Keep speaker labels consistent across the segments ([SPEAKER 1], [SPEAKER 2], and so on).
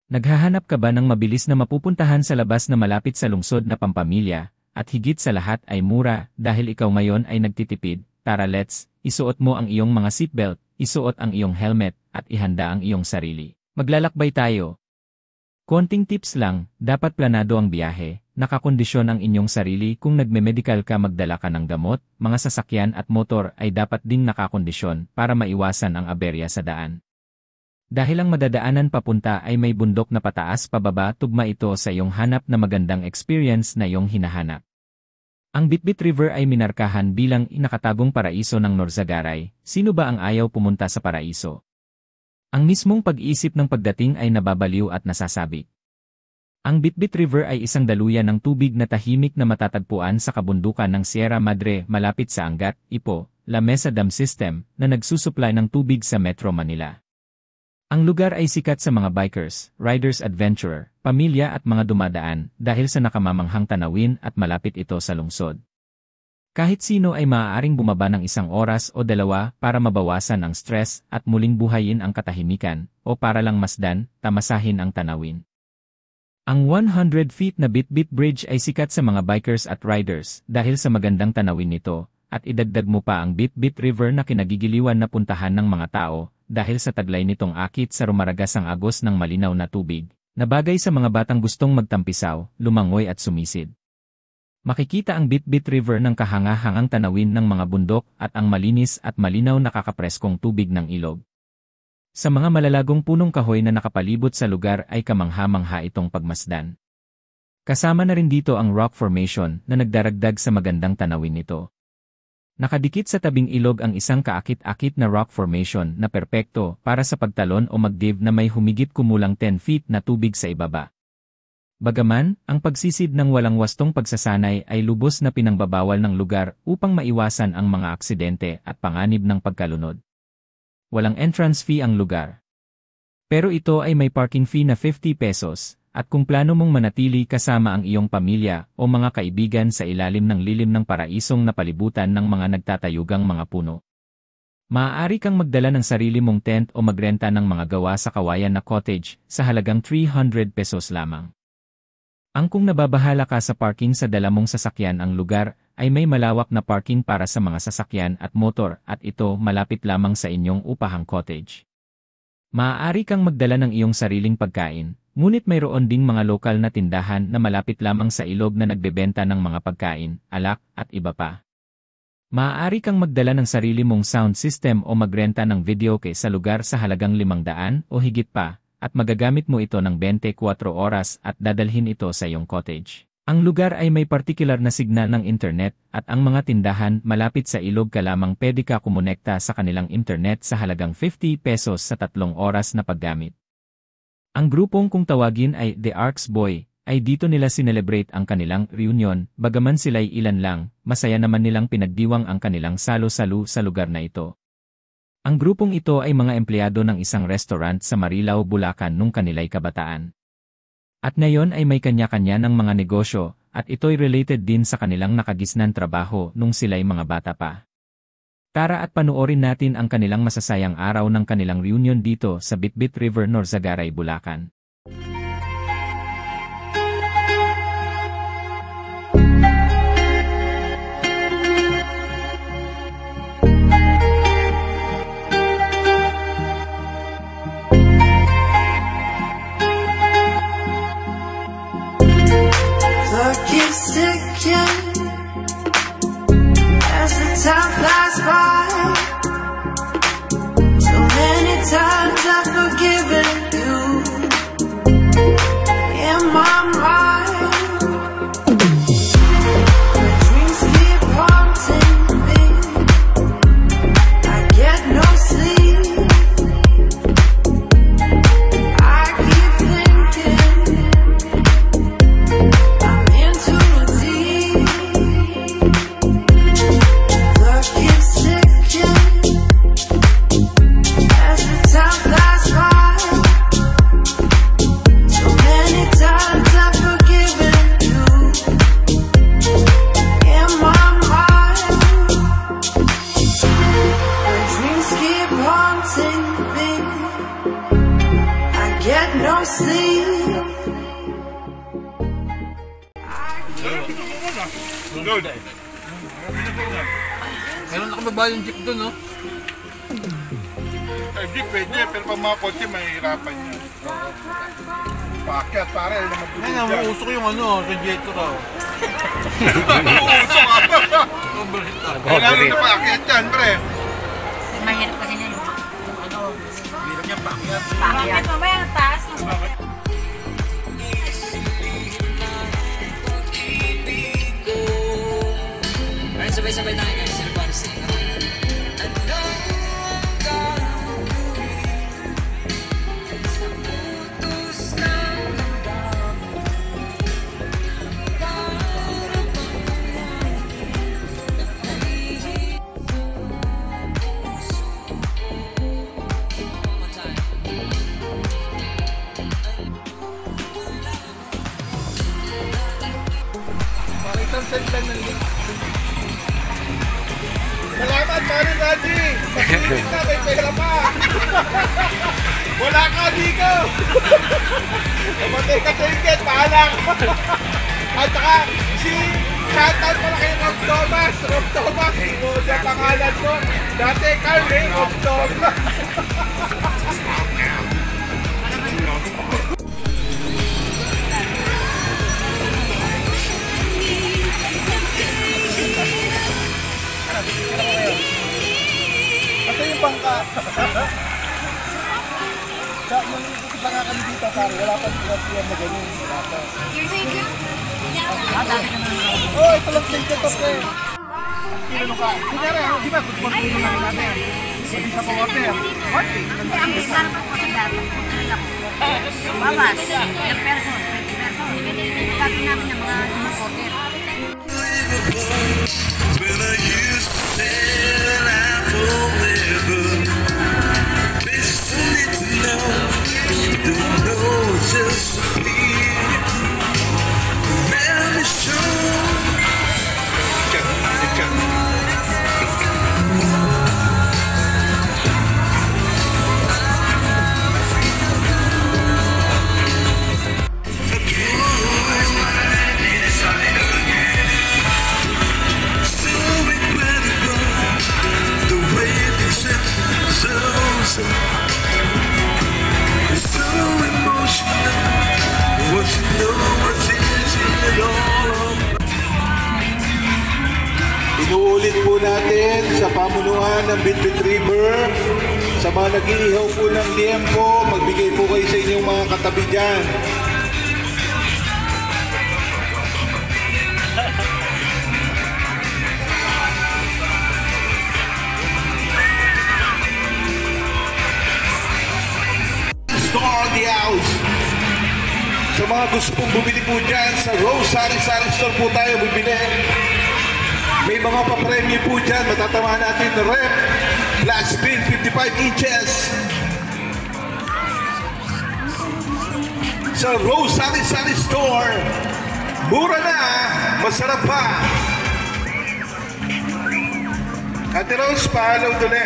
[SPEAKER 1] Naghahanap ka ba ng mabilis na mapupuntahan sa labas na malapit sa lungsod na pampamilya, at higit sa lahat ay mura dahil ikaw ngayon ay nagtitipid? Tara isuot mo ang iyong mga seatbelt, isuot ang iyong helmet, at ihanda ang iyong sarili. Maglalakbay tayo. Konting tips lang, dapat planado ang biyahe, nakakondisyon ang inyong sarili kung nagme-medical ka, magdala ka ng gamot, mga sasakyan at motor ay dapat ding nakakondisyon para maiwasan ang aberya sa daan. Dahil ang madadaanan papunta ay may bundok na pataas pababa, tugma ito sa iyong hanap na magandang experience na iyong hinahanap. Ang Bitbit River ay minarkahan bilang nakatagong paraiso ng Norzagaray. Sino ba ang ayaw pumunta sa paraiso? Ang mismong pag-iisip ng pagdating ay nababaliw at nasasabik. Ang Bitbit River ay isang daluyan ng tubig na tahimik na matatagpuan sa kabundukan ng Sierra Madre malapit sa Angat, Ipo, La Mesa Dam System na nagsusupply ng tubig sa Metro Manila. Ang lugar ay sikat sa mga bikers, riders adventurer, pamilya at mga dumadaan dahil sa nakamamanghang tanawin at malapit ito sa lungsod. Kahit sino ay maaaring bumaba ng 1 oras o 2 para mabawasan ang stress at muling buhayin ang katahimikan o para lang masdan, tamasahin ang tanawin. Ang 100 feet na Bitbit Bridge ay sikat sa mga bikers at riders dahil sa magandang tanawin nito, at idagdag mo pa ang Bitbit River na kinagigiliwan na puntahan ng mga tao dahil sa taglay nitong akit sa rumaragasang agos ng malinaw na tubig, na bagay sa mga batang gustong magtampisaw, lumangoy at sumisid. Makikita ang Bitbit River ng kahanga-hangang tanawin ng mga bundok at ang malinis at malinaw na kakapreskong tubig ng ilog. Sa mga malalagong punong kahoy na nakapalibot sa lugar ay kamangha-mangha itong pagmasdan. Kasama na rin dito ang rock formation na nagdaragdag sa magandang tanawin nito. Nakadikit sa tabing ilog ang isang kaakit-akit na rock formation na perpekto para sa pagtalon o mag-dive na may humigit kumulang 10 feet na tubig sa ibaba. Bagaman, ang pagsisid ng walang wastong pagsasanay ay lubos na pinangbabawal ng lugar upang maiwasan ang mga aksidente at panganib ng pagkalunod. Walang entrance fee ang lugar. Pero ito ay may parking fee na 50 pesos. At kung plano mong manatili kasama ang iyong pamilya o mga kaibigan sa ilalim ng lilim ng paraisong napalibutan ng mga nagtatayugang mga puno, maaari kang magdala ng sarili mong tent o magrenta ng mga gawa sa kawayan na cottage sa halagang 300 pesos lamang. Ang kung nababahala ka sa parking sa dala mong sasakyan, ang lugar ay may malawak na parking para sa mga sasakyan at motor at ito malapit lamang sa inyong upahang cottage. Maaari kang magdala ng iyong sariling pagkain. Ngunit mayroon ding mga lokal na tindahan na malapit lamang sa ilog na nagbebenta ng mga pagkain, alak, at iba pa. Maaari kang magdala ng sarili mong sound system o magrenta ng videoke sa lugar sa halagang 500 o higit pa, at magagamit mo ito ng 24 oras at dadalhin ito sa iyong cottage. Ang lugar ay may partikular na signal ng internet at ang mga tindahan malapit sa ilog ka lamang pwede ka kumonekta sa kanilang internet sa halagang 50 pesos sa 3 oras na paggamit. Ang grupong kung tawagin ay The Arcs Boy, ay dito nila sinelebrate ang kanilang reunion, bagaman sila'y ilan lang, masaya naman nilang pinagdiwang ang kanilang salo-salo sa lugar na ito. Ang grupong ito ay mga empleyado ng isang restaurant sa Marilao, Bulacan nung kanila'y kabataan. At ngayon ay may kanya-kanya ng mga negosyo, at ito'y related din sa kanilang nakagisnan trabaho nung sila'y mga bata pa. Tara at panoorin natin ang kanilang masasayang araw ng kanilang reunion dito sa Bitbit River, Norzagaray, Bulacan.
[SPEAKER 2] Time flies by. So many times I've forgiven you in my mind. My dreams keep haunting me. I get no sleep. I keep thinking I'm in too deep. Sick
[SPEAKER 3] Good.
[SPEAKER 4] Meron nakababa yung jeep doon, no?
[SPEAKER 3] Ay, jeep pwede, pero pag mga kotse, mahihirapan niya. Paakyat, pare, alam naman
[SPEAKER 4] Ngayon, nauuso ko yung radiator,
[SPEAKER 3] Nauuso ka. Kailangan na paakyat yan, pre.
[SPEAKER 5] Mahirap kasi na yung
[SPEAKER 3] Hirap niya paakyat.
[SPEAKER 5] bakit mamaya ang taas.
[SPEAKER 6] Alright, sabay-sabay tayo guys. Everybody sing. I know God sa putos ng damdamin. Para bang nahihig ang puso ko. One more time.
[SPEAKER 3] Isang sentlan ng link. Salamat, pare Raji! Magsisit na, may pera pa! Wala ka, Dico! Namatay ka sa iket, pahala ka! At saka, si shoutout pala kay Rob Thomas! Rob Thomas, sinuod ang pangalan ko! Dati, Carl, Rob Thomas! Ito yung bangka. Yung bangka kami dito, pare. Wala pa siya na ganun. Wala pa. Oh, ito lang sa ito, pre. Kinanong ka. Kunyari, di ba? Gusto mo rin namin natin. Hindi sa pa-water. Okay.
[SPEAKER 5] Ang discount ko sa dati, bawas, ilang person, 20 person. Gagawin namin ng mga hotel.
[SPEAKER 2] When I used to say I'm forever, it's only to know you don't know just me. Man, it's true. It's so emotional. What you know, what is it all? Inuulit po natin sa pamunuan ng Bitbit River, sa mga nag-iihaw po ng liempo, magbigay po kayo sa inyong mga katabi dyan. Store the house. Sa mga gusto pong bumili po dyan, sa Rose Sari-Sari Store po tayo bibili. May mga papremyo po dyan. Matatamaan natin na rep, flat screen, 55 inches. Sa Rose Sari-Sari Store, mura na, masarap pa. Ate Rose, pahalaw tuloy.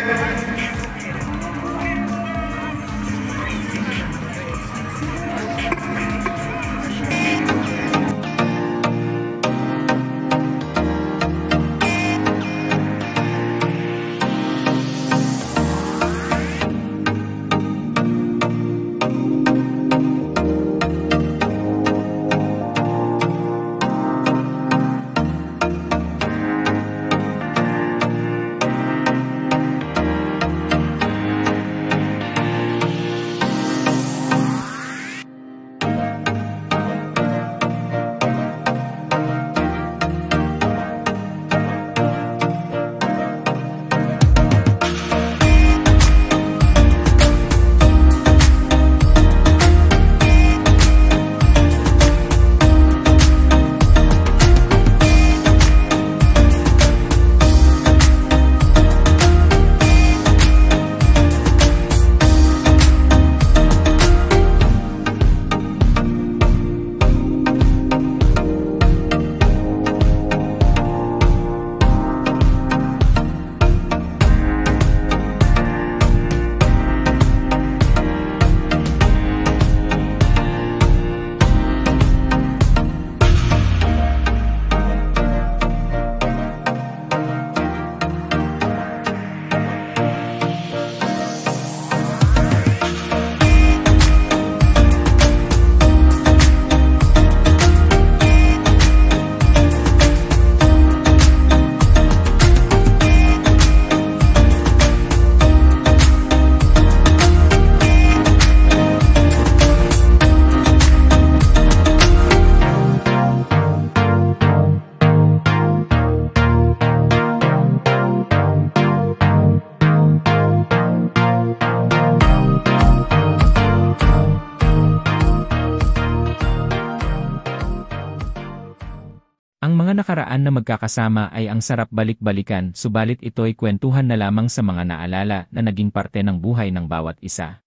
[SPEAKER 1] Ang mga nakaraan na magkakasama ay ang sarap balik-balikan, subalit ito'y kwentuhan na lamang sa mga naalala na naging parte ng buhay ng bawat isa.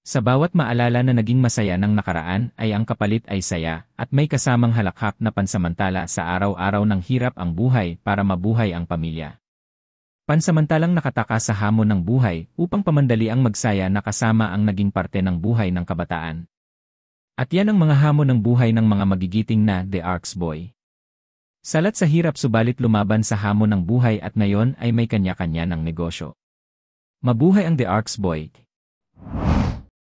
[SPEAKER 1] Sa bawat maalala na naging masaya ng nakaraan ay ang kapalit ay saya, at may kasamang halakhak na pansamantala sa araw-araw ng hirap ang buhay para mabuhay ang pamilya. Pansamantalang nakataka sa hamon ng buhay upang pamandali ang magsaya na kasama ang naging parte ng buhay ng kabataan. At yan ang mga hamon ng buhay ng mga magigiting na The Arcs Boy. Salat sa hirap subalit lumaban sa hamon ng buhay at ngayon ay may kanya-kanya ng negosyo. Mabuhay ang The Arcs Boy!